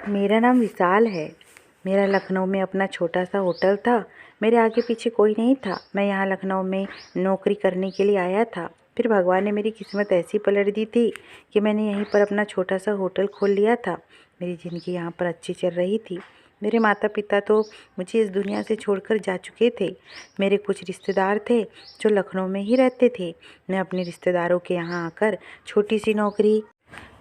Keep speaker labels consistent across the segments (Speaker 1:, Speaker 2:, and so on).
Speaker 1: मेरा नाम विशाल है। मेरा लखनऊ में अपना छोटा सा होटल था। मेरे आगे पीछे कोई नहीं था। मैं यहाँ लखनऊ में नौकरी करने के लिए आया था। फिर भगवान ने मेरी किस्मत ऐसी पलट दी थी कि मैंने यहीं पर अपना छोटा सा होटल खोल लिया था। मेरी ज़िंदगी यहाँ पर अच्छी चल रही थी। मेरे माता पिता तो मुझे इस दुनिया से छोड़कर जा चुके थे। मेरे कुछ रिश्तेदार थे जो लखनऊ में ही रहते थे। मैं अपने रिश्तेदारों के यहाँ आकर छोटी सी नौकरी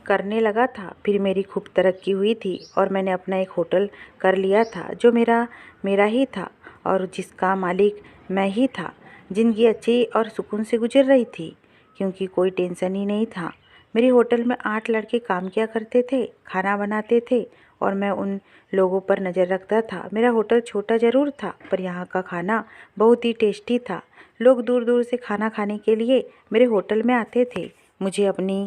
Speaker 1: करने लगा था। फिर मेरी खूब तरक्की हुई थी और मैंने अपना एक होटल कर लिया था जो मेरा ही था और जिसका मालिक मैं ही था। ज़िंदगी अच्छी और सुकून से गुजर रही थी क्योंकि कोई टेंशन ही नहीं था। मेरे होटल में 8 लड़के काम किया करते थे, खाना बनाते थे और मैं उन लोगों पर नज़र रखता था। मेरा होटल छोटा ज़रूर था पर यहाँ का खाना बहुत ही टेस्टी था। लोग दूर दूर से खाना खाने के लिए मेरे होटल में आते थे। मुझे अपनी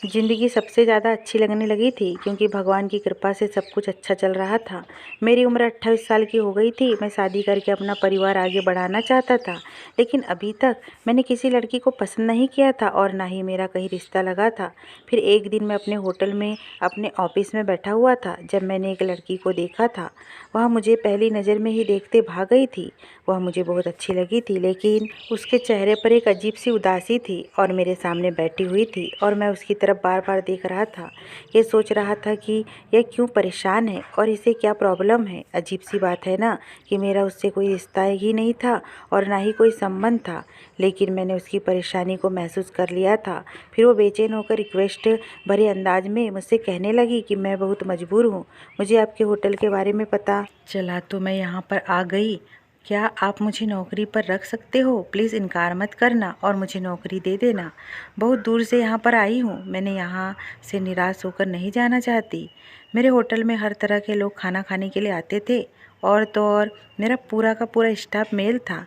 Speaker 1: ज़िंदगी सबसे ज़्यादा अच्छी लगने लगी थी क्योंकि भगवान की कृपा से सब कुछ अच्छा चल रहा था। मेरी उम्र 28 साल की हो गई थी। मैं शादी करके अपना परिवार आगे बढ़ाना चाहता था, लेकिन अभी तक मैंने किसी लड़की को पसंद नहीं किया था और ना ही मेरा कहीं रिश्ता लगा था। फिर एक दिन मैं अपने होटल में अपने ऑफिस में बैठा हुआ था जब मैंने एक लड़की को देखा था। वह मुझे पहली नज़र में ही देखते भाग गई थी। वह मुझे बहुत अच्छी लगी थी, लेकिन उसके चेहरे पर एक अजीब सी उदासी थी और मेरे सामने बैठी हुई थी और मैं उसकी तरफ बार बार देख रहा था। ये सोच रहा था कि यह क्यों परेशान है और इसे क्या प्रॉब्लम है। अजीब सी बात है ना कि मेरा उससे कोई रिश्ता ही नहीं था और ना ही कोई संबंध था, लेकिन मैंने उसकी परेशानी को महसूस कर लिया था। फिर वो बेचैन होकर रिक्वेस्ट भरे अंदाज में मुझसे कहने लगी कि मैं बहुत मजबूर हूँ, मुझे आपके होटल के बारे में पता चला तो मैं यहाँ पर आ गई। क्या आप मुझे नौकरी पर रख सकते हो? प्लीज़ इनकार मत करना और मुझे नौकरी दे देना। बहुत दूर से यहाँ पर आई हूँ। मैंने यहाँ से निराश होकर नहीं जाना चाहती। मेरे होटल में हर तरह के लोग खाना खाने के लिए आते थे और तो और मेरा पूरा का पूरा स्टाफ मेल था,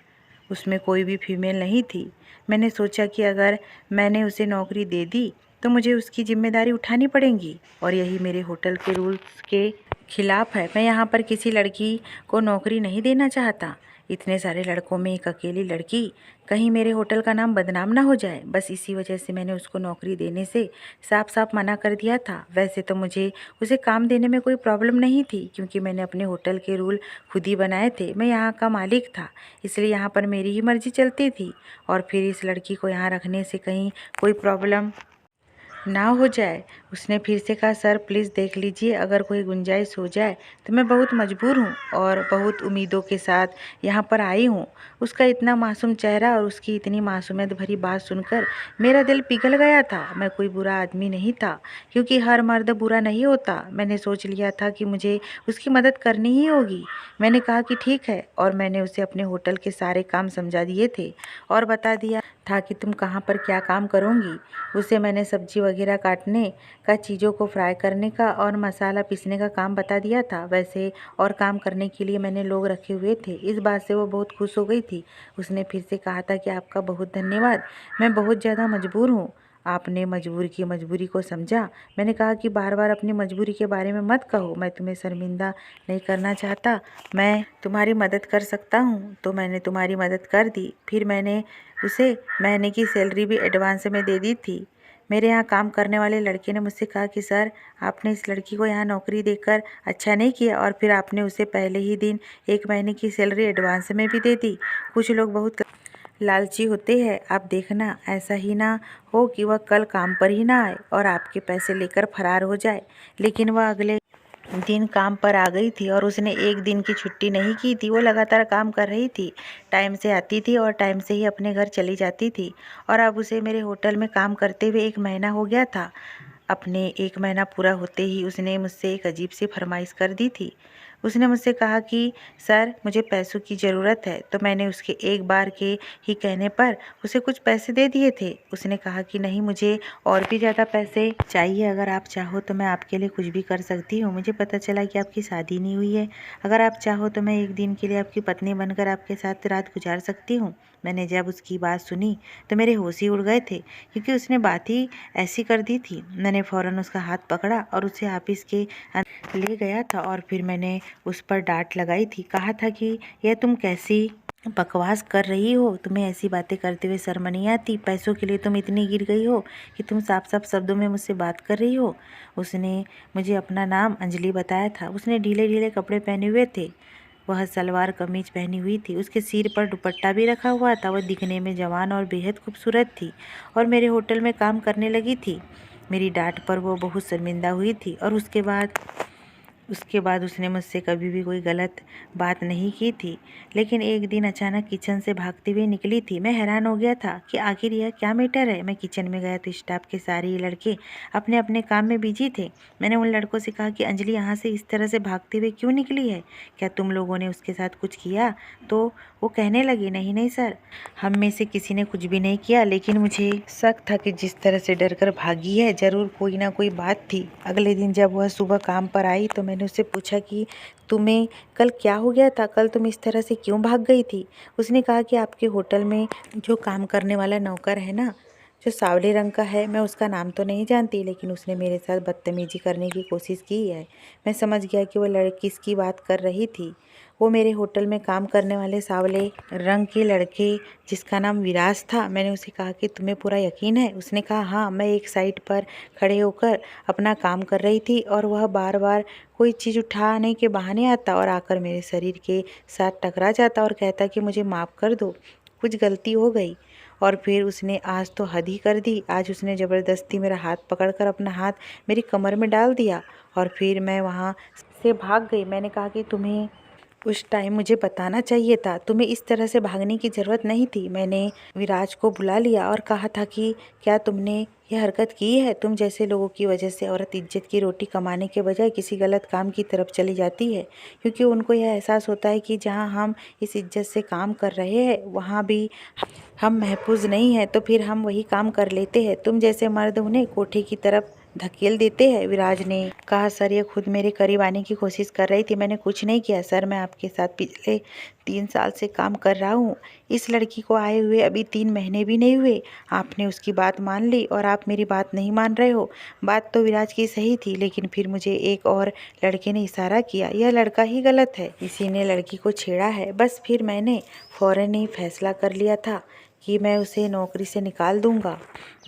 Speaker 1: उसमें कोई भी फीमेल नहीं थी। मैंने सोचा कि अगर मैंने उसे नौकरी दे दी तो मुझे उसकी जिम्मेदारी उठानी पड़ेगी और यही मेरे होटल के रूल्स के खिलाफ है। मैं यहाँ पर किसी लड़की को नौकरी नहीं देना चाहता। इतने सारे लड़कों में एक अकेली लड़की, कहीं मेरे होटल का नाम बदनाम ना हो जाए, बस इसी वजह से मैंने उसको नौकरी देने से साफ साफ मना कर दिया था। वैसे तो मुझे उसे काम देने में कोई प्रॉब्लम नहीं थी क्योंकि मैंने अपने होटल के रूल खुद ही बनाए थे। मैं यहाँ का मालिक था, इसलिए यहाँ पर मेरी ही मर्जी चलती थी और फिर इस लड़की को यहाँ रखने से कहीं कोई प्रॉब्लम ना हो जाए। उसने फिर से कहा, सर प्लीज़ देख लीजिए, अगर कोई गुंजाइश हो जाए तो मैं बहुत मजबूर हूँ और बहुत उम्मीदों के साथ यहाँ पर आई हूँ। उसका इतना मासूम चेहरा और उसकी इतनी मासूमियत भरी बात सुनकर मेरा दिल पिघल गया था। मैं कोई बुरा आदमी नहीं था क्योंकि हर मर्द बुरा नहीं होता। मैंने सोच लिया था कि मुझे उसकी मदद करनी ही होगी। मैंने कहा कि ठीक है और मैंने उसे अपने होटल के सारे काम समझा दिए थे और बता दिया था कि तुम कहाँ पर क्या काम करोगी। उसे मैंने सब्जी वगैरह काटने का, चीज़ों को फ्राई करने का और मसाला पीसने का काम बता दिया था। वैसे और काम करने के लिए मैंने लोग रखे हुए थे। इस बात से वो बहुत खुश हो गई थी। उसने फिर से कहा था कि आपका बहुत धन्यवाद, मैं बहुत ज़्यादा मजबूर हूँ, आपने मजबूरी को समझा। मैंने कहा कि बार बार अपनी मजबूरी के बारे में मत कहो, मैं तुम्हें शर्मिंदा नहीं करना चाहता, मैं तुम्हारी मदद कर सकता हूँ। तो मैंने तुम्हारी मदद कर दी। फिर मैंने उसे महीने की सैलरी भी एडवांस में दे दी थी। मेरे यहाँ काम करने वाले लड़के ने मुझसे कहा कि सर आपने इस लड़की को यहाँ नौकरी देकर अच्छा नहीं किया और फिर आपने उसे पहले ही दिन 1 महीने की सैलरी एडवांस में भी दे दी। कुछ लोग बहुत लालची होते हैं, आप देखना ऐसा ही ना हो कि वह कल काम पर ही ना आए और आपके पैसे लेकर फरार हो जाए। लेकिन वह अगले दिन काम पर आ गई थी और उसने एक दिन की छुट्टी नहीं की थी। वो लगातार काम कर रही थी, टाइम से आती थी और टाइम से ही अपने घर चली जाती थी। और अब उसे मेरे होटल में काम करते हुए 1 महीना हो गया था। अपने 1 महीना पूरा होते ही उसने मुझसे एक अजीब सी फरमाइश कर दी थी। उसने मुझसे कहा कि सर मुझे पैसों की ज़रूरत है। तो मैंने उसके एक बार के ही कहने पर उसे कुछ पैसे दे दिए थे। उसने कहा कि नहीं, मुझे और भी ज़्यादा पैसे चाहिए, अगर आप चाहो तो मैं आपके लिए कुछ भी कर सकती हूँ। मुझे पता चला कि आपकी शादी नहीं हुई है, अगर आप चाहो तो मैं एक दिन के लिए आपकी पत्नी बनकर आपके साथ रात गुजार सकती हूँ। मैंने जब उसकी बात सुनी तो मेरे होश ही उड़ गए थे क्योंकि उसने बात ही ऐसी कर दी थी। मैंने फ़ौरन उसका हाथ पकड़ा और उसे ऑफिस के ले गया था और फिर मैंने उस पर डांट लगाई थी। कहा था कि यह तुम कैसी बकवास कर रही हो? तुम्हें ऐसी बातें करते हुए शर्म नहीं आती? पैसों के लिए तुम इतनी गिर गई हो कि तुम साफ साफ शब्दों में मुझसे बात कर रही हो? उसने मुझे अपना नाम अंजलि बताया था। उसने ढीले ढीले कपड़े पहने हुए थे। वह सलवार कमीज पहनी हुई थी। उसके सिर पर दुपट्टा भी रखा हुआ था। वह दिखने में जवान और बेहद खूबसूरत थी और मेरे होटल में काम करने लगी थी। मेरी डांट पर वो बहुत शर्मिंदा हुई थी और उसके बाद उसने मुझसे कभी भी कोई गलत बात नहीं की थी। लेकिन एक दिन अचानक किचन से भागते हुए निकली थी। मैं हैरान हो गया था कि आखिर यह क्या मैटर है। मैं किचन में गया तो स्टाफ के सारे लड़के अपने अपने काम में बिजी थे। मैंने उन लड़कों से कहा कि अंजलि यहाँ से इस तरह से भागते हुए क्यों निकली है? क्या तुम लोगों ने उसके साथ कुछ किया? तो वो कहने लगी, नहीं नहीं सर, हम में से किसी ने कुछ भी नहीं किया। लेकिन मुझे शक था कि जिस तरह से डर कर भागी है ज़रूर कोई ना कोई बात थी। अगले दिन जब वह सुबह काम पर आई तो मैंने उससे पूछा कि तुम्हें कल क्या हो गया था? कल तुम इस तरह से क्यों भाग गई थी? उसने कहा कि आपके होटल में जो काम करने वाला नौकर है ना, जो सांवले रंग का है, मैं उसका नाम तो नहीं जानती, लेकिन उसने मेरे साथ बदतमीजी करने की कोशिश की है। मैं समझ गया कि वो लड़की किसकी बात कर रही थी। वो मेरे होटल में काम करने वाले सांवले रंग के लड़के जिसका नाम विराज था। मैंने उसे कहा कि तुम्हें पूरा यकीन है? उसने कहा हाँ, मैं एक साइड पर खड़े होकर अपना काम कर रही थी और वह बार बार कोई चीज़ उठाने के बहाने आता और आकर मेरे शरीर के साथ टकरा जाता और कहता कि मुझे माफ़ कर दो, कुछ गलती हो गई। और फिर उसने आज तो हद ही कर दी। आज उसने ज़बरदस्ती मेरा हाथ पकड़कर अपना हाथ मेरी कमर में डाल दिया और फिर मैं वहाँ से भाग गई। मैंने कहा कि तुम्हें उस टाइम मुझे बताना चाहिए था, तुम्हें इस तरह से भागने की ज़रूरत नहीं थी। मैंने विराज को बुला लिया और कहा था कि क्या तुमने यह हरकत की है? तुम जैसे लोगों की वजह से औरत इज्जत की रोटी कमाने के बजाय किसी गलत काम की तरफ चली जाती है, क्योंकि उनको यह एहसास होता है कि जहां हम इस इज्जत से काम कर रहे हैं वहां भी हम महफूज नहीं हैं, तो फिर हम वही काम कर लेते हैं। तुम जैसे मर्द उन्हें कोठे की तरफ धकेल देते हैं। विराज ने कहा सर, ये खुद मेरे करीब आने की कोशिश कर रही थी, मैंने कुछ नहीं किया सर। मैं आपके साथ पिछले 3 साल से काम कर रहा हूँ। इस लड़की को आए हुए अभी 3 महीने भी नहीं हुए। आपने उसकी बात मान ली और आप मेरी बात नहीं मान रहे हो। बात तो विराज की सही थी, लेकिन फिर मुझे एक और लड़के ने इशारा किया। यह लड़का ही गलत है, इसी ने लड़की को छेड़ा है। बस फिर मैंने फ़ौरन ही फैसला कर लिया था कि मैं उसे नौकरी से निकाल दूंगा।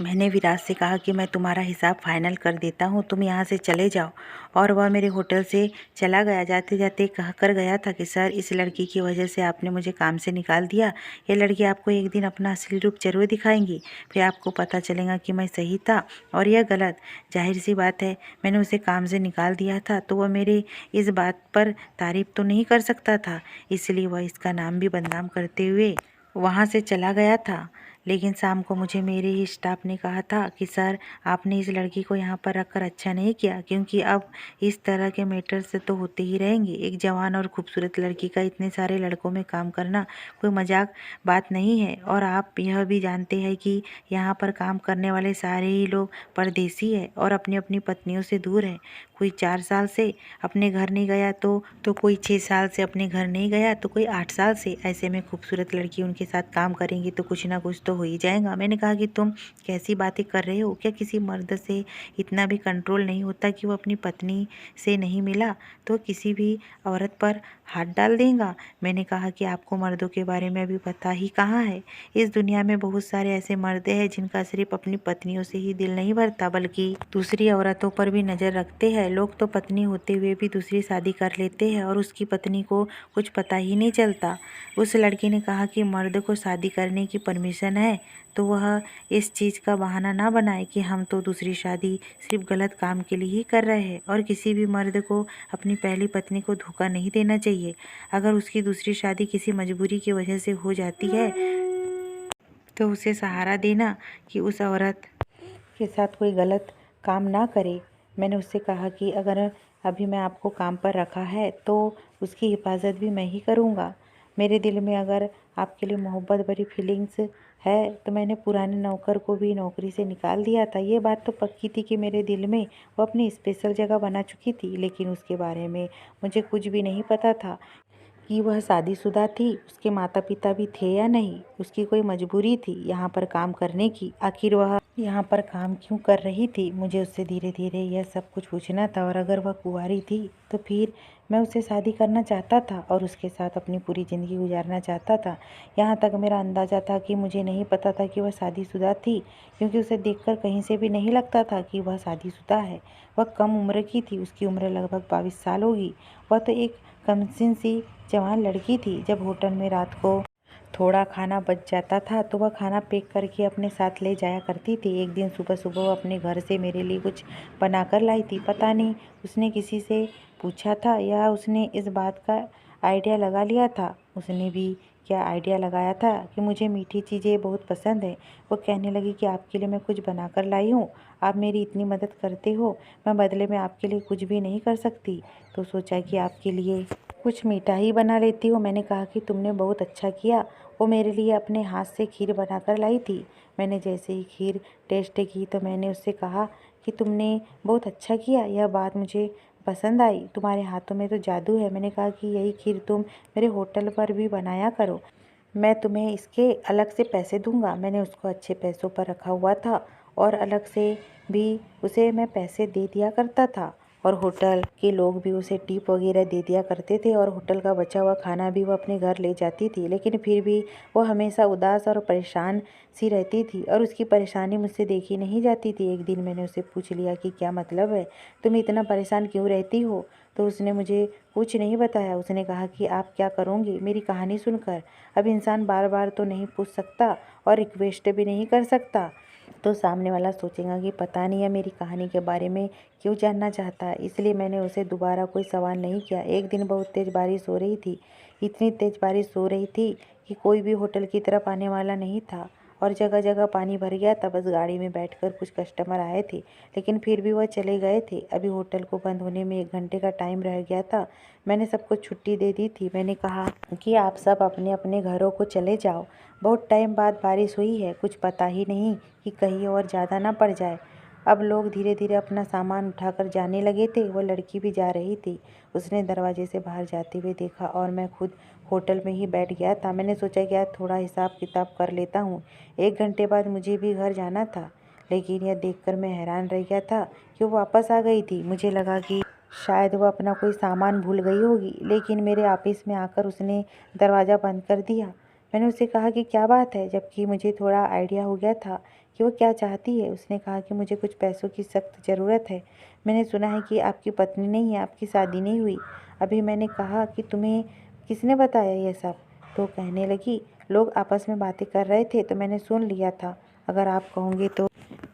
Speaker 1: मैंने विराज से कहा कि मैं तुम्हारा हिसाब फाइनल कर देता हूँ, तुम यहाँ से चले जाओ। और वह मेरे होटल से चला गया। जाते जाते कह कर गया था कि सर, इस लड़की की वजह से आपने मुझे काम से निकाल दिया। ये लड़की आपको एक दिन अपना असली रूप जरूर दिखाएंगी, फिर आपको पता चलेगा कि मैं सही था और यह गलत। जाहिर सी बात है, मैंने उसे काम से निकाल दिया था तो वह मेरे इस बात पर तारीफ तो नहीं कर सकता था, इसलिए वह इसका नाम भी बदनाम करते हुए वहाँ से चला गया था। लेकिन शाम को मुझे मेरे ही स्टाफ ने कहा था कि सर, आपने इस लड़की को यहाँ पर रखकर अच्छा नहीं किया, क्योंकि अब इस तरह के मैटर से तो होते ही रहेंगे। एक जवान और खूबसूरत लड़की का इतने सारे लड़कों में काम करना कोई मजाक बात नहीं है। और आप यह भी जानते हैं कि यहाँ पर काम करने वाले सारे ही लोग परदेसी हैं और अपनी अपनी पत्नियों से दूर हैं। कोई 4 साल से अपने घर नहीं गया तो कोई 6 साल से अपने घर नहीं गया, तो कोई 8 साल से। ऐसे में खूबसूरत लड़की उनके साथ काम करेंगी तो कुछ ना कुछ तो हो ही जाएगा। मैंने कहा कि तुम कैसी बातें कर रहे हो? क्या किसी मर्द से इतना भी कंट्रोल नहीं होता कि वो अपनी पत्नी से नहीं मिला तो किसी भी औरत पर हाथ डाल देगा? मैंने कहा कि आपको मर्दों के बारे में अभी पता ही कहाँ है। इस दुनिया में बहुत सारे ऐसे मर्द हैं जिनका सिर्फ अपनी पत्नियों से ही दिल नहीं भरता, बल्कि दूसरी औरतों पर भी नज़र रखते हैं। लोग तो पत्नी होते हुए भी दूसरी शादी कर लेते हैं और उसकी पत्नी को कुछ पता ही नहीं चलता। उस लड़की ने कहा कि मर्द को शादी करने की परमिशन है, तो वह इस चीज़ का बहाना ना बनाए कि हम तो दूसरी शादी सिर्फ गलत काम के लिए ही कर रहे हैं। और किसी भी मर्द को अपनी पहली पत्नी को धोखा नहीं देना चाहिए। अगर उसकी दूसरी शादी किसी मजबूरी की वजह से हो जाती है तो उसे सहारा देना कि उस औरत के साथ कोई गलत काम ना करे। मैंने उससे कहा कि अगर अभी मैं आपको काम पर रखा है तो उसकी हिफाजत भी मैं ही करूँगा। मेरे दिल में अगर आपके लिए मोहब्बत भरी फीलिंग्स है तो मैंने पुराने नौकर को भी नौकरी से निकाल दिया था। ये बात तो पक्की थी कि मेरे दिल में वो अपनी स्पेशल जगह बना चुकी थी, लेकिन उसके बारे में मुझे कुछ भी नहीं पता था कि वह शादीशुदा थी, उसके माता पिता भी थे या नहीं, उसकी कोई मजबूरी थी यहाँ पर काम करने की। आखिर वह यहाँ पर काम क्यों कर रही थी। मुझे उससे धीरे धीरे यह सब कुछ पूछना था, और अगर वह कुंवारी थी तो फिर मैं उससे शादी करना चाहता था और उसके साथ अपनी पूरी ज़िंदगी गुजारना चाहता था। यहाँ तक मेरा अंदाज़ा था कि मुझे नहीं पता था कि वह शादीशुदा थी, क्योंकि उसे देखकर कहीं से भी नहीं लगता था कि वह शादीशुदा है। वह कम उम्र की थी, उसकी उम्र लगभग 22 साल होगी। वह तो एक कमसिन सी जवान लड़की थी। जब होटल में रात को थोड़ा खाना बच जाता था तो वह खाना पैक करके अपने साथ ले जाया करती थी। एक दिन सुबह सुबह वो अपने घर से मेरे लिए कुछ बनाकर लाई थी। पता नहीं उसने किसी से पूछा था या उसने इस बात का आइडिया लगा लिया था। उसने भी क्या आइडिया लगाया था कि मुझे मीठी चीज़ें बहुत पसंद है। वो कहने लगी कि आपके लिए मैं कुछ बनाकर लाई हूँ, आप मेरी इतनी मदद करते हो, मैं बदले में आपके लिए कुछ भी नहीं कर सकती, तो सोचा कि आपके लिए कुछ मीठा ही बना लेती हूँ। मैंने कहा कि तुमने बहुत अच्छा किया। वो मेरे लिए अपने हाथ से खीर बनाकर लाई थी। मैंने जैसे ही खीर टेस्ट की तो मैंने उससे कहा कि तुमने बहुत अच्छा किया, यह बात मुझे पसंद आई, तुम्हारे हाथों में तो जादू है। मैंने कहा कि यही खीर तुम मेरे होटल पर भी बनाया करो, मैं तुम्हें इसके अलग से पैसे दूंगा। मैंने उसको अच्छे पैसों पर रखा हुआ था और अलग से भी उसे मैं पैसे दे दिया करता था, और होटल के लोग भी उसे टिप वगैरह दे दिया करते थे, और होटल का बचा हुआ खाना भी वो अपने घर ले जाती थी। लेकिन फिर भी वो हमेशा उदास और परेशान सी रहती थी, और उसकी परेशानी मुझसे देखी नहीं जाती थी। एक दिन मैंने उससे पूछ लिया कि क्या मतलब है, तुम इतना परेशान क्यों रहती हो। तो उसने मुझे कुछ नहीं बताया। उसने कहा कि आप क्या करोगे मेरी कहानी सुनकर। अब इंसान बार बार तो नहीं पूछ सकता और रिक्वेस्ट भी नहीं कर सकता, तो सामने वाला सोचेगा कि पता नहीं है मेरी कहानी के बारे में क्यों जानना चाहता है। इसलिए मैंने उसे दोबारा कोई सवाल नहीं किया। एक दिन बहुत तेज़ बारिश हो रही थी। इतनी तेज़ बारिश हो रही थी कि कोई भी होटल की तरफ आने वाला नहीं था, और जगह जगह पानी भर गया था। बस गाड़ी में बैठकर कुछ कस्टमर आए थे, लेकिन फिर भी वह चले गए थे। अभी होटल को बंद होने में 1 घंटे का टाइम रह गया था। मैंने सबको छुट्टी दे दी थी। मैंने कहा कि आप सब अपने अपने घरों को चले जाओ। बहुत टाइम बाद बारिश हुई है, कुछ पता ही नहीं कि कहीं और ज़्यादा ना पड़ जाए। अब लोग धीरे धीरे अपना सामान उठाकर जाने लगे थे। वो लड़की भी जा रही थी। उसने दरवाजे से बाहर जाते हुए देखा, और मैं खुद होटल में ही बैठ गया था। मैंने सोचा कि आज थोड़ा हिसाब किताब कर लेता हूँ। 1 घंटे बाद मुझे भी घर जाना था, लेकिन यह देखकर मैं हैरान रह गया था कि वो वापस आ गई थी। मुझे लगा कि शायद वो अपना कोई सामान भूल गई होगी, लेकिन मेरे ऑफिस में आकर उसने दरवाज़ा बंद कर दिया। मैंने उससे कहा कि क्या बात है, जबकि मुझे थोड़ा आइडिया हो गया था कि वो क्या चाहती है। उसने कहा कि मुझे कुछ पैसों की सख्त ज़रूरत है। मैंने सुना है कि आपकी पत्नी नहीं है, आपकी शादी नहीं हुई। अभी मैंने कहा कि तुम्हें किसने बताया ये सब। तो कहने लगी लोग आपस में बातें कर रहे थे तो मैंने सुन लिया था। अगर आप कहोगे तो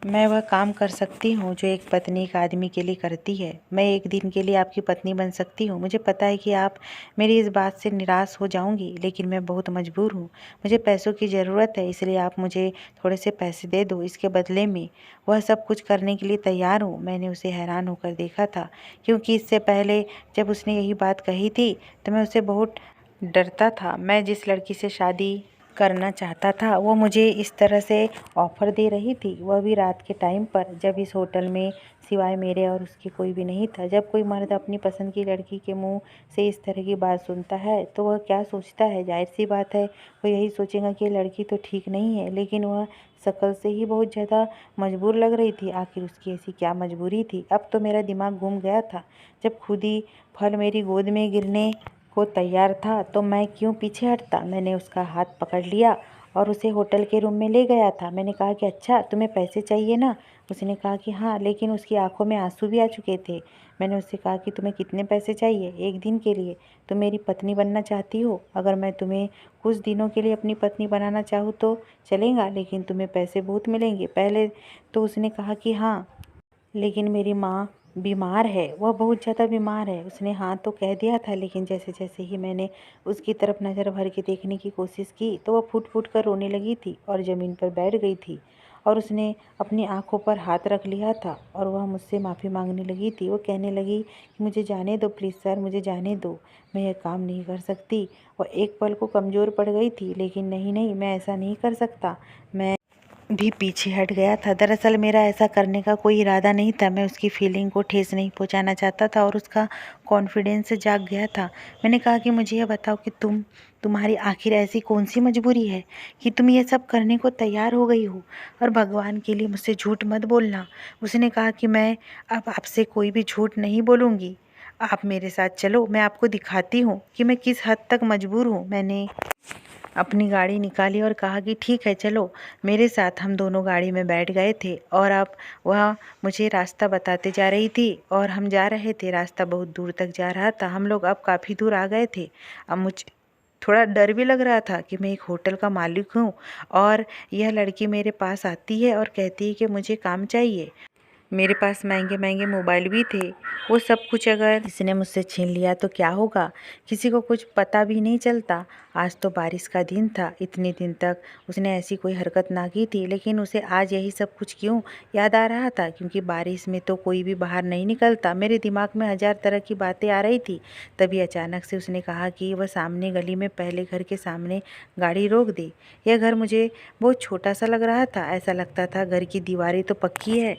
Speaker 1: मैं वह काम कर सकती हूँ जो एक पत्नी एक आदमी के लिए करती है। मैं एक दिन के लिए आपकी पत्नी बन सकती हूँ। मुझे पता है कि आप मेरी इस बात से निराश हो जाऊंगी, लेकिन मैं बहुत मजबूर हूँ। मुझे पैसों की ज़रूरत है, इसलिए आप मुझे थोड़े से पैसे दे दो। इसके बदले में वह सब कुछ करने के लिए तैयार हूँ। मैंने उसे हैरान होकर देखा था, क्योंकि इससे पहले जब उसने यही बात कही थी तो मैं उसे बहुत डरता था। मैं जिस लड़की से शादी करना चाहता था वो मुझे इस तरह से ऑफ़र दे रही थी, वह भी रात के टाइम पर, जब इस होटल में सिवाय मेरे और उसके कोई भी नहीं था। जब कोई मर्द अपनी पसंद की लड़की के मुंह से इस तरह की बात सुनता है तो वह क्या सोचता है। जाहिर सी बात है वो यही सोचेगा कि लड़की तो ठीक नहीं है, लेकिन वह शक्ल से ही बहुत ज़्यादा मजबूर लग रही थी। आखिर उसकी ऐसी क्या मजबूरी थी। अब तो मेरा दिमाग घूम गया था। जब खुद ही फल मेरी गोद में गिरने को तैयार था तो मैं क्यों पीछे हटता। मैंने उसका हाथ पकड़ लिया और उसे होटल के रूम में ले गया था। मैंने कहा कि अच्छा तुम्हें पैसे चाहिए ना। उसने कहा कि हाँ, लेकिन उसकी आंखों में आंसू भी आ चुके थे। मैंने उससे कहा कि तुम्हें कितने पैसे चाहिए। 1 दिन के लिए। तुम मेरी पत्नी बनना चाहती हो। अगर मैं तुम्हें कुछ दिनों के लिए अपनी पत्नी बनाना चाहूँ तो चलेगा, लेकिन तुम्हें पैसे बहुत मिलेंगे। पहले तो उसने कहा कि हाँ, लेकिन मेरी माँ बीमार है, वह बहुत ज़्यादा बीमार है। उसने हाँ तो कह दिया था, लेकिन जैसे जैसे ही मैंने उसकी तरफ नज़र भर के देखने की कोशिश की तो वह फूट फूट कर रोने लगी थी और ज़मीन पर बैठ गई थी, और उसने अपनी आंखों पर हाथ रख लिया था और वह मुझसे माफ़ी मांगने लगी थी। वो कहने लगी कि मुझे जाने दो प्लीज़ सर, मुझे जाने दो, मैं यह काम नहीं कर सकती। वह एक पल को कमज़ोर पड़ गई थी, लेकिन नहीं नहीं, मैं ऐसा नहीं कर सकता। मैं भी पीछे हट गया था। दरअसल मेरा ऐसा करने का कोई इरादा नहीं था। मैं उसकी फीलिंग को ठेस नहीं पहुंचाना चाहता था और उसका कॉन्फिडेंस जाग गया था। मैंने कहा कि मुझे ये बताओ कि तुम्हारी आखिर ऐसी कौन सी मजबूरी है कि तुम ये सब करने को तैयार हो गई हो, और भगवान के लिए मुझसे झूठ मत बोलना। उसने कहा कि मैं अब आपसे कोई भी झूठ नहीं बोलूँगी। आप मेरे साथ चलो, मैं आपको दिखाती हूँ कि मैं किस हद तक मजबूर हूँ। मैंने अपनी गाड़ी निकाली और कहा कि ठीक है चलो मेरे साथ। हम दोनों गाड़ी में बैठ गए थे और अब वह मुझे रास्ता बताते जा रही थी और हम जा रहे थे। रास्ता बहुत दूर तक जा रहा था। हम लोग अब काफ़ी दूर आ गए थे। अब मुझे थोड़ा डर भी लग रहा था कि मैं एक होटल का मालिक हूँ और यह लड़की मेरे पास आती है और कहती है कि मुझे काम चाहिए। मेरे पास महंगे महंगे मोबाइल भी थे। वो सब कुछ अगर इसने मुझसे छीन लिया तो क्या होगा, किसी को कुछ पता भी नहीं चलता। आज तो बारिश का दिन था। इतने दिन तक उसने ऐसी कोई हरकत ना की थी, लेकिन उसे आज यही सब कुछ क्यों याद आ रहा था? क्योंकि बारिश में तो कोई भी बाहर नहीं निकलता। मेरे दिमाग में हज़ार तरह की बातें आ रही थी। तभी अचानक से उसने कहा कि वह सामने गली में पहले घर के सामने गाड़ी रोक दे। यह घर मुझे बहुत छोटा सा लग रहा था। ऐसा लगता था घर की दीवारें तो पक्की है,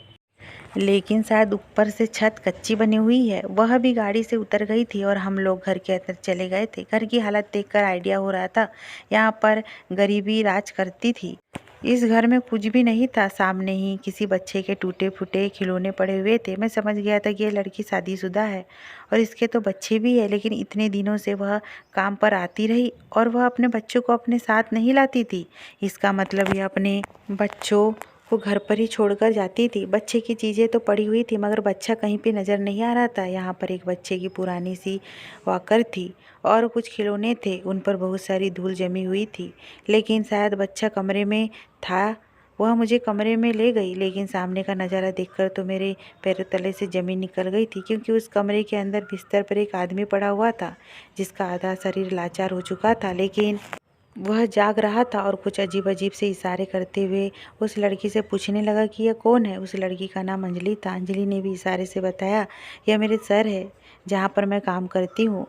Speaker 1: लेकिन शायद ऊपर से छत कच्ची बनी हुई है। वह भी गाड़ी से उतर गई थी और हम लोग घर के अंदर चले गए थे। घर की हालत देखकर आइडिया हो रहा था यहाँ पर गरीबी राज करती थी। इस घर में कुछ भी नहीं था। सामने ही किसी बच्चे के टूटे फूटे खिलौने पड़े हुए थे। मैं समझ गया था कि यह लड़की शादीशुदा है और इसके तो बच्चे भी है, लेकिन इतने दिनों से वह काम पर आती रही और वह अपने बच्चों को अपने साथ नहीं लाती थी। इसका मतलब यह अपने बच्चों वो घर पर ही छोड़कर जाती थी। बच्चे की चीज़ें तो पड़ी हुई थी, मगर बच्चा कहीं पे नज़र नहीं आ रहा था। यहाँ पर एक बच्चे की पुरानी सी वॉकर थी और कुछ खिलौने थे, उन पर बहुत सारी धूल जमी हुई थी। लेकिन शायद बच्चा कमरे में था। वह मुझे कमरे में ले गई, लेकिन सामने का नज़ारा देखकर तो मेरे पैरों तले से ज़मीन निकल गई थी, क्योंकि उस कमरे के अंदर बिस्तर पर एक आदमी पड़ा हुआ था जिसका आधा शरीर लाचार हो चुका था, लेकिन वह जाग रहा था और कुछ अजीब अजीब से इशारे करते हुए उस लड़की से पूछने लगा कि यह कौन है। उस लड़की का नाम अंजलि था। अंजलि ने भी इशारे से बताया, यह मेरे सर है जहाँ पर मैं काम करती हूँ,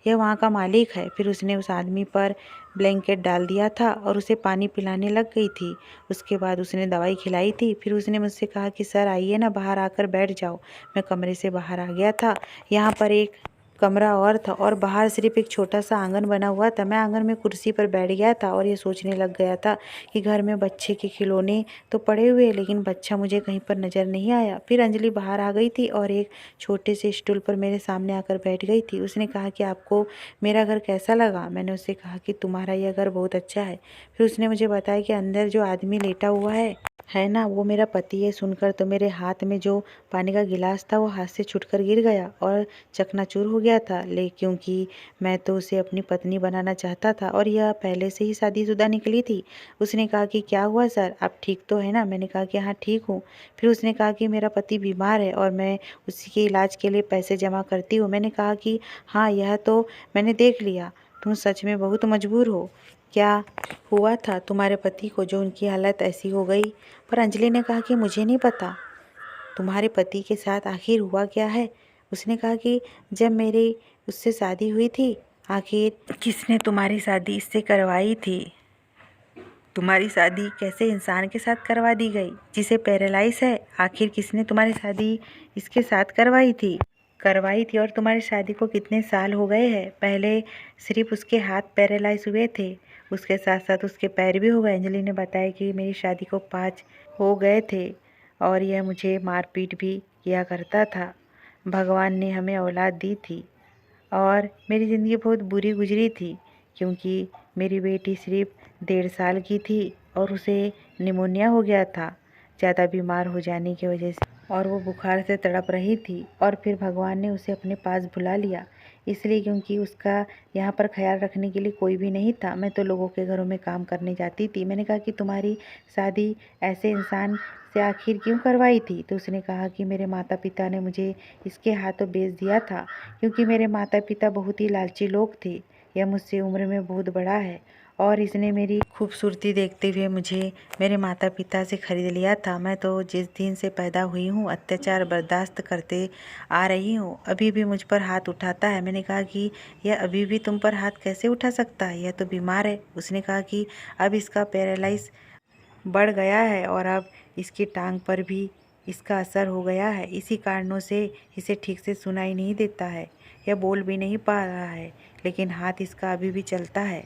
Speaker 1: यह वहाँ का मालिक है। फिर उसने उस आदमी पर ब्लैंकेट डाल दिया था और उसे पानी पिलाने लग गई थी। उसके बाद उसने दवाई खिलाई थी। फिर उसने मुझसे कहा कि सर आइए ना, बाहर आकर बैठ जाओ। मैं कमरे से बाहर आ गया था। यहाँ पर एक कमरा और था और बाहर सिर्फ एक छोटा सा आंगन बना हुआ था। मैं आंगन में कुर्सी पर बैठ गया था और ये सोचने लग गया था कि घर में बच्चे के खिलौने तो पड़े हुए, लेकिन बच्चा मुझे कहीं पर नज़र नहीं आया। फिर अंजलि बाहर आ गई थी और एक छोटे से स्टूल पर मेरे सामने आकर बैठ गई थी। उसने कहा कि आपको मेरा घर कैसा लगा? मैंने उससे कहा कि तुम्हारा यह घर बहुत अच्छा है। फिर उसने मुझे बताया कि अंदर जो आदमी लेटा हुआ है ना, वो मेरा पति है। सुनकर तो मेरे हाथ में जो पानी का गिलास था वो हाथ से छूटकर गिर गया और चकनाचूर हो गया था। क्योंकि मैं तो उसे अपनी पत्नी बनाना चाहता था और यह पहले से ही शादीशुदा निकली थी। उसने कहा कि क्या हुआ सर, आप ठीक तो है ना? मैंने कहा कि हाँ ठीक हूँ। फिर उसने कहा कि मेरा पति बीमार है और मैं उसी के इलाज के लिए पैसे जमा करती हूँ। मैंने कहा कि हाँ यह तो मैंने देख लिया, तुम सच में बहुत मजबूर हो। क्या हुआ था तुम्हारे पति को जो उनकी हालत ऐसी हो गई? पर अंजलि ने कहा कि मुझे नहीं पता तुम्हारे पति के साथ आखिर हुआ क्या है। उसने कहा कि जब मेरी उससे शादी हुई थी, आखिर किसने तुम्हारी शादी इससे करवाई थी? तुम्हारी शादी कैसे इंसान के साथ करवा दी गई जिसे पैरालाइज है? आखिर किसने तुम्हारी शादी इसके साथ करवाई थी और तुम्हारी शादी को कितने साल हो गए हैं? पहले सिर्फ उसके हाथ पैरालाइज हुए थे, उसके साथ साथ उसके पैर भी हो गए। अंजलि ने बताया कि मेरी शादी को 5 हो गए थे और यह मुझे मारपीट भी किया करता था। भगवान ने हमें औलाद दी थी और मेरी ज़िंदगी बहुत बुरी गुजरी थी, क्योंकि मेरी बेटी सिर्फ 1.5 साल की थी और उसे निमोनिया हो गया था ज़्यादा बीमार हो जाने की वजह से, और वो बुखार से तड़प रही थी। और फिर भगवान ने उसे अपने पास बुला लिया, इसलिए क्योंकि उसका यहाँ पर ख्याल रखने के लिए कोई भी नहीं था। मैं तो लोगों के घरों में काम करने जाती थी। मैंने कहा कि तुम्हारी शादी ऐसे इंसान से आखिर क्यों करवाई थी? तो उसने कहा कि मेरे माता पिता ने मुझे इसके हाथों बेच दिया था, क्योंकि मेरे माता पिता बहुत ही लालची लोग थे। यह मुझसे उम्र में बहुत बड़ा है और इसने मेरी खूबसूरती देखते हुए मुझे मेरे माता पिता से खरीद लिया था। मैं तो जिस दिन से पैदा हुई हूँ अत्याचार बर्दाश्त करते आ रही हूँ। अभी भी मुझ पर हाथ उठाता है। मैंने कहा कि यह अभी भी तुम पर हाथ कैसे उठा सकता है? यह तो बीमार है। उसने कहा कि अब इसका पैरालाइज बढ़ गया है और अब इसकी टांग पर भी इसका असर हो गया है। इसी कारणों से इसे ठीक से सुनाई नहीं देता है, यह बोल भी नहीं पा रहा है, लेकिन हाथ इसका अभी भी चलता है।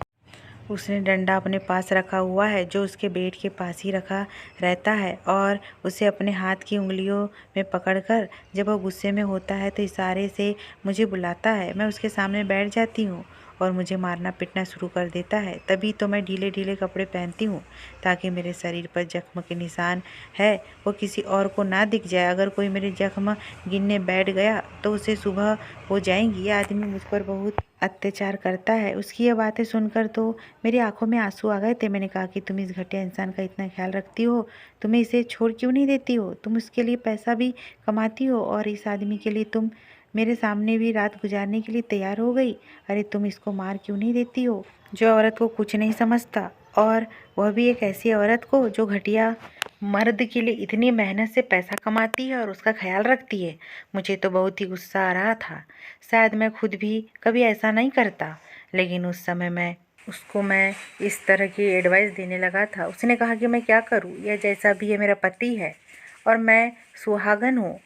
Speaker 1: उसने डंडा अपने पास रखा हुआ है जो उसके बेड के पास ही रखा रहता है और उसे अपने हाथ की उंगलियों में पकड़कर जब वह गुस्से में होता है तो इशारे से मुझे बुलाता है। मैं उसके सामने बैठ जाती हूँ और मुझे मारना पीटना शुरू कर देता है। तभी तो मैं ढीले ढीले कपड़े पहनती हूँ ताकि मेरे शरीर पर जख्म के निशान है वो किसी और को ना दिख जाए। अगर कोई मेरे जख्म गिनने बैठ गया तो उसे सुबह हो जाएंगी। यह आदमी मुझ पर बहुत अत्याचार करता है। उसकी ये बातें सुनकर तो मेरी आंखों में आंसू आ गए थे। मैंने कहा कि तुम इस घटिया इंसान का इतना ख्याल रखती हो, तुम्हें इसे छोड़ क्यों नहीं देती हो? तुम उसके लिए पैसा भी कमाती हो और इस आदमी के लिए तुम मेरे सामने भी रात गुजारने के लिए तैयार हो गई। अरे तुम इसको मार क्यों नहीं देती हो? जो औरत को कुछ नहीं समझता, और वह भी एक ऐसी औरत को जो घटिया मर्द के लिए इतनी मेहनत से पैसा कमाती है और उसका ख्याल रखती है। मुझे तो बहुत ही गुस्सा आ रहा था। शायद मैं खुद भी कभी ऐसा नहीं करता, लेकिन उस समय मैं इस तरह की एडवाइस देने लगा था। उसने कहा कि मैं क्या करूं, यह जैसा भी है मेरा पति है और मैं सुहागन हूँ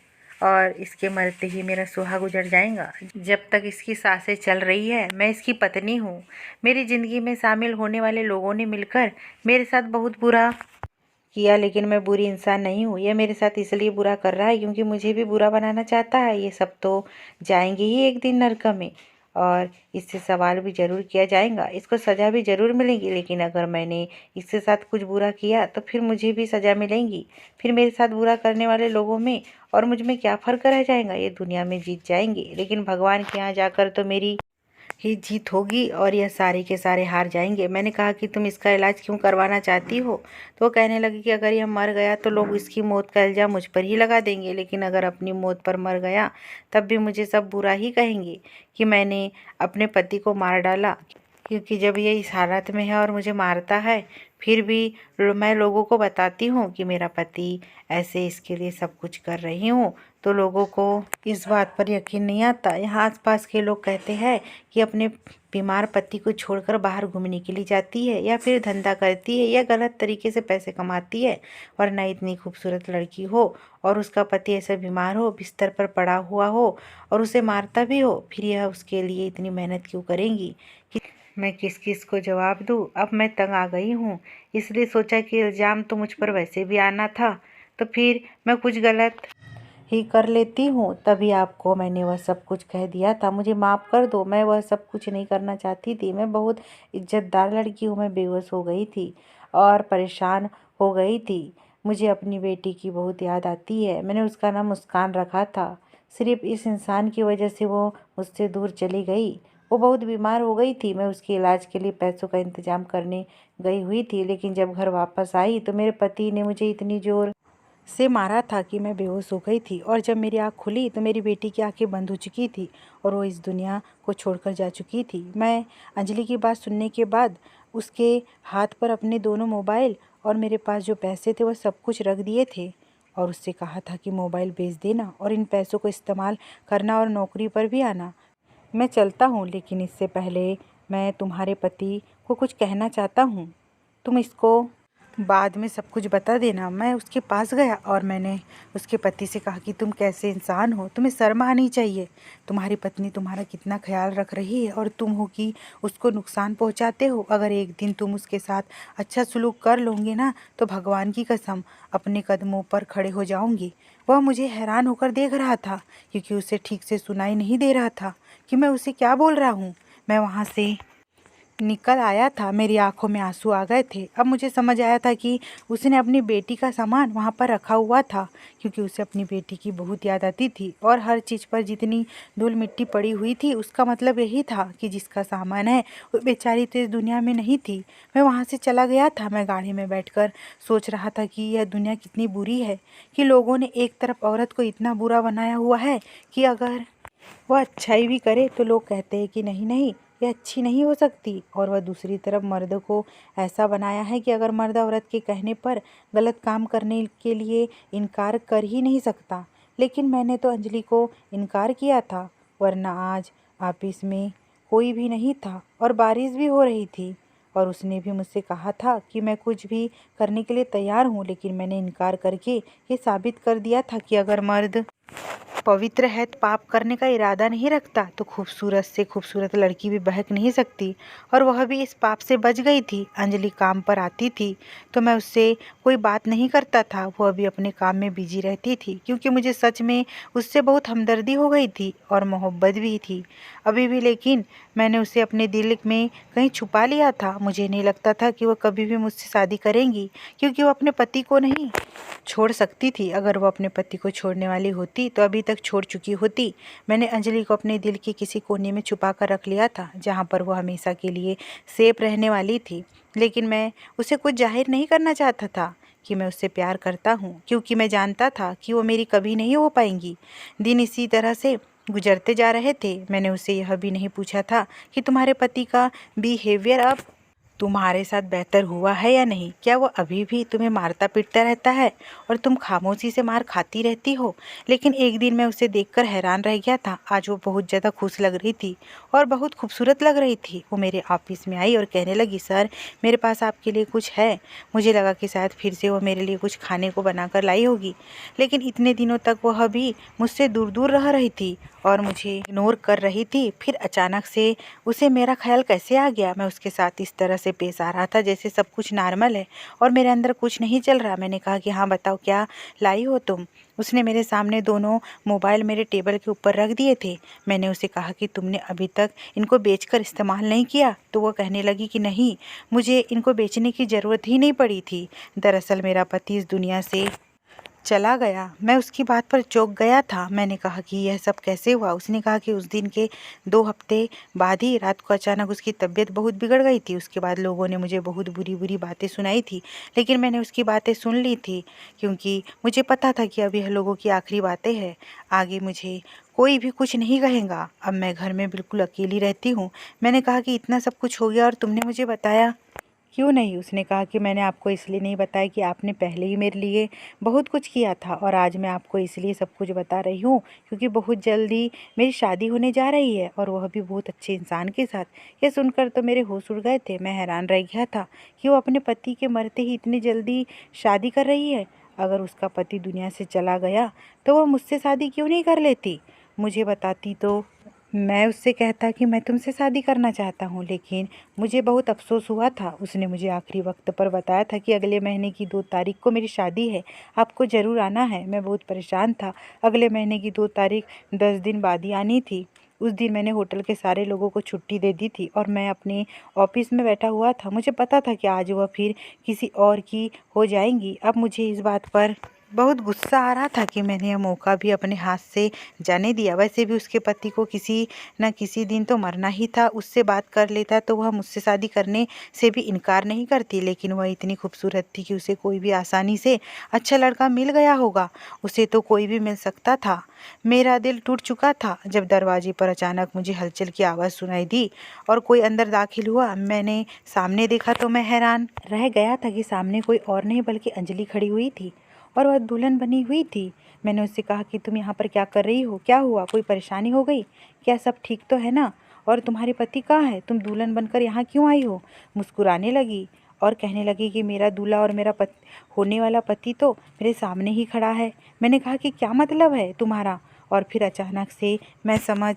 Speaker 1: और इसके मरते ही मेरा सुहाग उजड़ जाएगा। जब तक इसकी सांसें चल रही है मैं इसकी पत्नी हूँ। मेरी ज़िंदगी में शामिल होने वाले लोगों ने मिलकर मेरे साथ बहुत बुरा किया, लेकिन मैं बुरी इंसान नहीं हूँ। यह मेरे साथ इसलिए बुरा कर रहा है क्योंकि मुझे भी बुरा बनाना चाहता है। ये सब तो जाएंगे ही एक दिन नरक में और इससे सवाल भी ज़रूर किया जाएगा, इसको सज़ा भी ज़रूर मिलेगी। लेकिन अगर मैंने इसके साथ कुछ बुरा किया तो फिर मुझे भी सज़ा मिलेगी। फिर मेरे साथ बुरा करने वाले लोगों में और मुझ में क्या फ़र्क रह जाएगा? ये दुनिया में जीत जाएंगे, लेकिन भगवान के यहाँ जाकर तो मेरी ही जीत होगी और यह सारे के सारे हार जाएंगे। मैंने कहा कि तुम इसका इलाज क्यों करवाना चाहती हो? तो वो कहने लगी कि अगर यह मर गया तो लोग इसकी मौत का इल्ज़ाम मुझ पर ही लगा देंगे, लेकिन अगर अपनी मौत पर मर गया तब भी मुझे सब बुरा ही कहेंगे कि मैंने अपने पति को मार डाला। क्योंकि जब ये इस हालत में है और मुझे मारता है, फिर भी मैं लोगों को बताती हूँ कि मेरा पति ऐसे इसके लिए सब कुछ कर रही हूँ, तो लोगों को इस बात पर यकीन नहीं आता। यहाँ आसपास के लोग कहते हैं कि अपने बीमार पति को छोड़कर बाहर घूमने के लिए जाती है या फिर धंधा करती है या गलत तरीके से पैसे कमाती है, वरना इतनी खूबसूरत लड़की हो और उसका पति ऐसा बीमार हो, बिस्तर पर पड़ा हुआ हो और उसे मारता भी हो, फिर यह उसके लिए इतनी मेहनत क्यों करेंगी? मैं किस किस को जवाब दूँ? अब मैं तंग आ गई हूँ, इसलिए सोचा कि इल्ज़ाम तो मुझ पर वैसे भी आना था, तो फिर मैं कुछ गलत ही कर लेती हूँ। तभी आपको मैंने वह सब कुछ कह दिया था, मुझे माफ़ कर दो। मैं वह सब कुछ नहीं करना चाहती थी। मैं बहुत इज्जतदार लड़की हूँ। मैं बेहोश हो गई थी और परेशान हो गई थी। मुझे अपनी बेटी की बहुत याद आती है। मैंने उसका नाम मुस्कान रखा था। सिर्फ इस इंसान की वजह से वो मुझसे दूर चली गई। वो बहुत बीमार हो गई थी। मैं उसके इलाज के लिए पैसों का इंतज़ाम करने गई हुई थी, लेकिन जब घर वापस आई तो मेरे पति ने मुझे इतनी ज़ोर से मारा था कि मैं बेहोश हो गई थी और जब मेरी आँख खुली तो मेरी बेटी की आंखें बंद हो चुकी थी और वो इस दुनिया को छोड़कर जा चुकी थी। मैं अंजलि की बात सुनने के बाद उसके हाथ पर अपने दोनों मोबाइल और मेरे पास जो पैसे थे वह सब कुछ रख दिए थे और उससे कहा था कि मोबाइल बेच देना और इन पैसों को इस्तेमाल करना और नौकरी पर भी आना। मैं चलता हूँ, लेकिन इससे पहले मैं तुम्हारे पति को कुछ कहना चाहता हूँ। तुम इसको बाद में सब कुछ बता देना। मैं उसके पास गया और मैंने उसके पति से कहा कि तुम कैसे इंसान हो, तुम्हें शर्म आनी चाहिए। तुम्हारी पत्नी तुम्हारा कितना ख्याल रख रही है और तुम हो कि उसको नुकसान पहुंचाते हो। अगर एक दिन तुम उसके साथ अच्छा सलूक कर लोगे ना तो भगवान की कसम अपने कदमों पर खड़े हो जाऊंगी। वह मुझे हैरान होकर देख रहा था क्योंकि उसे ठीक से सुनाई नहीं दे रहा था कि मैं उसे क्या बोल रहा हूँ। मैं वहाँ से निकल आया था, मेरी आंखों में आंसू आ गए थे। अब मुझे समझ आया था कि उसने अपनी बेटी का सामान वहाँ पर रखा हुआ था क्योंकि उसे अपनी बेटी की बहुत याद आती थी और हर चीज़ पर जितनी धूल मिट्टी पड़ी हुई थी उसका मतलब यही था कि जिसका सामान है वो बेचारी तो इस दुनिया में नहीं थी। मैं वहाँ से चला गया था। मैं गाड़ी में बैठकर सोच रहा था कि यह दुनिया कितनी बुरी है कि लोगों ने एक तरफ औरत को इतना बुरा बनाया हुआ है कि अगर वह अच्छाई भी करे तो लोग कहते हैं कि नहीं नहीं यह अच्छी नहीं हो सकती, और वह दूसरी तरफ मर्द को ऐसा बनाया है कि अगर मर्द औरत के कहने पर गलत काम करने के लिए इनकार कर ही नहीं सकता। लेकिन मैंने तो अंजलि को इनकार किया था, वरना आज ऑफिस में कोई भी नहीं था और बारिश भी हो रही थी और उसने भी मुझसे कहा था कि मैं कुछ भी करने के लिए तैयार हूँ, लेकिन मैंने इनकार करके ये साबित कर दिया था कि अगर मर्द पवित्र है तो पाप करने का इरादा नहीं रखता तो खूबसूरत से खूबसूरत लड़की भी बहक नहीं सकती। और वह भी इस पाप से बच गई थी। अंजलि काम पर आती थी तो मैं उससे कोई बात नहीं करता था, वह भी अपने काम में बिजी रहती थी, क्योंकि मुझे सच में उससे बहुत हमदर्दी हो गई थी और मोहब्बत भी थी अभी भी। लेकिन मैंने उसे अपने दिल में कहीं छुपा लिया था। मुझे नहीं लगता था कि वह कभी भी मुझसे शादी करेंगी, क्योंकि वह अपने पति को नहीं छोड़ सकती थी। अगर वो अपने पति को छोड़ने वाली होती तो अभी तक छोड़ चुकी होती। मैंने अंजलि को अपने दिल के किसी कोने में छुपा कर रख लिया था, जहाँ पर वो हमेशा के लिए सेफ रहने वाली थी। लेकिन मैं उसे कुछ जाहिर नहीं करना चाहता था कि मैं उससे प्यार करता हूँ, क्योंकि मैं जानता था कि वो मेरी कभी नहीं हो पाएंगी। दिन इसी तरह से गुजरते जा रहे थे। मैंने उसे यह भी नहीं पूछा था कि तुम्हारे पति का बिहेवियर अब तुम्हारे साथ बेहतर हुआ है या नहीं। क्या वो अभी भी तुम्हें मारता पीटता रहता है और तुम खामोशी से मार खाती रहती हो। लेकिन एक दिन मैं उसे देखकर हैरान रह गया था। आज वो बहुत ज़्यादा खुश लग रही थी और बहुत खूबसूरत लग रही थी। वो मेरे ऑफिस में आई और कहने लगी, सर मेरे पास आपके लिए कुछ है। मुझे लगा कि शायद फिर से वो मेरे लिए कुछ खाने को बनाकर लाई होगी, लेकिन इतने दिनों तक वह भी मुझसे दूर दूर रह रही थी और मुझे इग्नोर कर रही थी। फिर अचानक से उसे मेरा ख्याल कैसे आ गया। मैं उसके साथ इस तरह से पेश आ रहा था जैसे सब कुछ नॉर्मल है और मेरे अंदर कुछ नहीं चल रहा। मैंने कहा कि हाँ बताओ, क्या लाई हो तुम। उसने मेरे सामने दोनों मोबाइल मेरे टेबल के ऊपर रख दिए थे। मैंने उसे कहा कि तुमने अभी तक इनको बेचकर इस्तेमाल नहीं किया। तो वह कहने लगी कि नहीं, मुझे इनको बेचने की ज़रूरत ही नहीं पड़ी थी। दरअसल मेरा पति इस दुनिया से चला गया। मैं उसकी बात पर चौंक गया था। मैंने कहा कि यह सब कैसे हुआ। उसने कहा कि उस दिन के 2 हफ्ते बाद ही रात को अचानक उसकी तबीयत बहुत बिगड़ गई थी। उसके बाद लोगों ने मुझे बहुत बुरी बुरी बातें सुनाई थी, लेकिन मैंने उसकी बातें सुन ली थी, क्योंकि मुझे पता था कि अब यह लोगों की आखिरी बातें हैं। आगे मुझे कोई भी कुछ नहीं कहेगा। अब मैं घर में बिल्कुल अकेली रहती हूँ। मैंने कहा कि इतना सब कुछ हो गया और तुमने मुझे बताया क्यों नहीं। उसने कहा कि मैंने आपको इसलिए नहीं बताया कि आपने पहले ही मेरे लिए बहुत कुछ किया था, और आज मैं आपको इसलिए सब कुछ बता रही हूँ क्योंकि बहुत जल्दी मेरी शादी होने जा रही है, और वह भी बहुत अच्छे इंसान के साथ। यह सुनकर तो मेरे होश उड़ गए थे। मैं हैरान रह गया था कि वो अपने पति के मरते ही इतनी जल्दी शादी कर रही है। अगर उसका पति दुनिया से चला गया तो वह मुझसे शादी क्यों नहीं कर लेती। मुझे बताती तो मैं उससे कहता कि मैं तुमसे शादी करना चाहता हूँ। लेकिन मुझे बहुत अफसोस हुआ था। उसने मुझे आखिरी वक्त पर बताया था कि अगले महीने की 2 तारीख को मेरी शादी है, आपको ज़रूर आना है। मैं बहुत परेशान था। अगले महीने की 2 तारीख 10 दिन बाद ही आनी थी। उस दिन मैंने होटल के सारे लोगों को छुट्टी दे दी थी और मैं अपने ऑफिस में बैठा हुआ था। मुझे पता था कि आज वह फिर किसी और की हो जाएंगी। अब मुझे इस बात पर बहुत गुस्सा आ रहा था कि मैंने यह मौका भी अपने हाथ से जाने दिया। वैसे भी उसके पति को किसी न किसी दिन तो मरना ही था। उससे बात कर लेता तो वह मुझसे शादी करने से भी इनकार नहीं करती, लेकिन वह इतनी खूबसूरत थी कि उसे कोई भी आसानी से अच्छा लड़का मिल गया होगा। उसे तो कोई भी मिल सकता था। मेरा दिल टूट चुका था जब दरवाजे पर अचानक मुझे हलचल की आवाज़ सुनाई दी और कोई अंदर दाखिल हुआ। मैंने सामने देखा तो मैं हैरान रह गया था कि सामने कोई और नहीं बल्कि अंजलि खड़ी हुई थी और वह दुल्हन बनी हुई थी। मैंने उससे कहा कि तुम यहाँ पर क्या कर रही हो, क्या हुआ, कोई परेशानी हो गई, क्या सब ठीक तो है ना, और तुम्हारे पति कहाँ है, तुम दुल्हन बनकर यहाँ क्यों आई हो। मुस्कुराने लगी और कहने लगी कि मेरा दूल्हा और मेरा होने वाला पति तो मेरे सामने ही खड़ा है। मैंने कहा कि क्या मतलब है तुम्हारा, और फिर अचानक से मैं समझ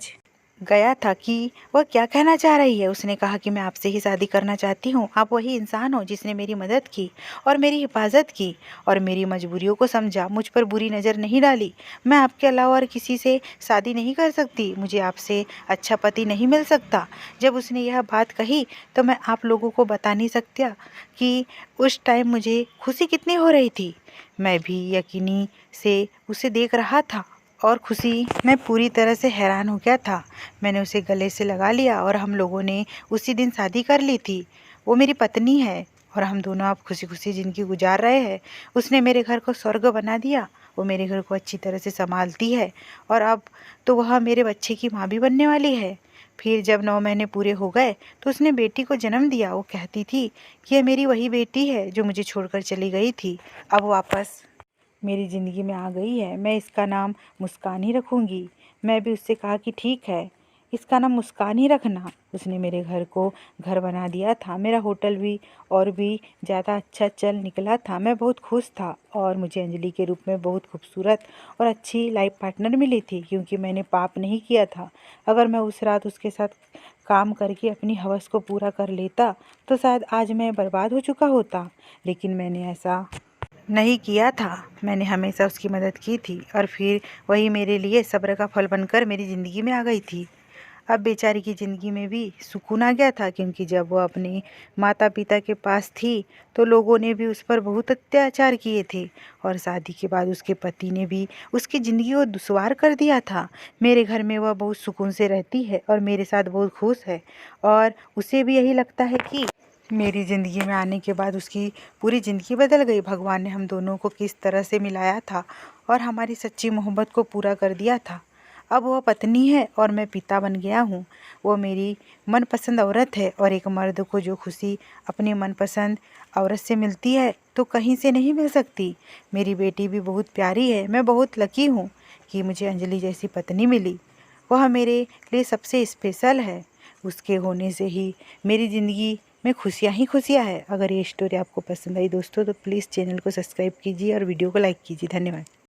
Speaker 1: गया था कि वह क्या कहना चाह रही है। उसने कहा कि मैं आपसे ही शादी करना चाहती हूँ। आप वही इंसान हो जिसने मेरी मदद की और मेरी हिफाजत की और मेरी मजबूरियों को समझा, मुझ पर बुरी नज़र नहीं डाली। मैं आपके अलावा और किसी से शादी नहीं कर सकती। मुझे आपसे अच्छा पति नहीं मिल सकता। जब उसने यह बात कही तो मैं आप लोगों को बता नहीं सकता कि उस टाइम मुझे खुशी कितनी हो रही थी। मैं भी यकीनी से उसे देख रहा था और खुशी मैं पूरी तरह से हैरान हो गया था। मैंने उसे गले से लगा लिया और हम लोगों ने उसी दिन शादी कर ली थी। वो मेरी पत्नी है और हम दोनों अब खुशी खुशी ज़िंदगी गुजार रहे हैं। उसने मेरे घर को स्वर्ग बना दिया। वो मेरे घर को अच्छी तरह से संभालती है और अब तो वह मेरे बच्चे की माँ भी बनने वाली है। फिर जब 9 महीने पूरे हो गए तो उसने बेटी को जन्म दिया। वो कहती थी कि यह मेरी वही बेटी है जो मुझे छोड़कर चली गई थी, अब वापस मेरी ज़िंदगी में आ गई है। मैं इसका नाम मुस्कान ही रखूँगी। मैं भी उससे कहा कि ठीक है, इसका नाम मुस्कान ही रखना। उसने मेरे घर को घर बना दिया था। मेरा होटल भी और भी ज़्यादा अच्छा चल निकला था। मैं बहुत खुश था और मुझे अंजलि के रूप में बहुत खूबसूरत और अच्छी लाइफ पार्टनर मिली थी, क्योंकि मैंने पाप नहीं किया था। अगर मैं उस रात उसके साथ काम करके अपनी हवस को पूरा कर लेता तो शायद आज मैं बर्बाद हो चुका होता, लेकिन मैंने ऐसा नहीं किया था। मैंने हमेशा उसकी मदद की थी और फिर वही मेरे लिए सब्र का फल बनकर मेरी ज़िंदगी में आ गई थी। अब बेचारी की ज़िंदगी में भी सुकून आ गया था, क्योंकि जब वो अपने माता पिता के पास थी तो लोगों ने भी उस पर बहुत अत्याचार किए थे और शादी के बाद उसके पति ने भी उसकी ज़िंदगी को दुश्वार कर दिया था। मेरे घर में वह बहुत सुकून से रहती है और मेरे साथ बहुत खुश है और उसे भी यही लगता है कि मेरी ज़िंदगी में आने के बाद उसकी पूरी ज़िंदगी बदल गई। भगवान ने हम दोनों को किस तरह से मिलाया था और हमारी सच्ची मोहब्बत को पूरा कर दिया था। अब वह पत्नी है और मैं पिता बन गया हूँ। वो मेरी मनपसंद औरत है और एक मर्द को जो खुशी अपनी मनपसंद औरत से मिलती है तो कहीं से नहीं मिल सकती। मेरी बेटी भी बहुत प्यारी है। मैं बहुत लकी हूँ कि मुझे अंजलि जैसी पत्नी मिली। वह मेरे लिए सबसे स्पेशल है। उसके होने से ही मेरी ज़िंदगी में खुशियाँ ही खुशियाँ है। अगर ये स्टोरी आपको पसंद आई दोस्तों तो प्लीज़ चैनल को सब्सक्राइब कीजिए और वीडियो को लाइक कीजिए। धन्यवाद।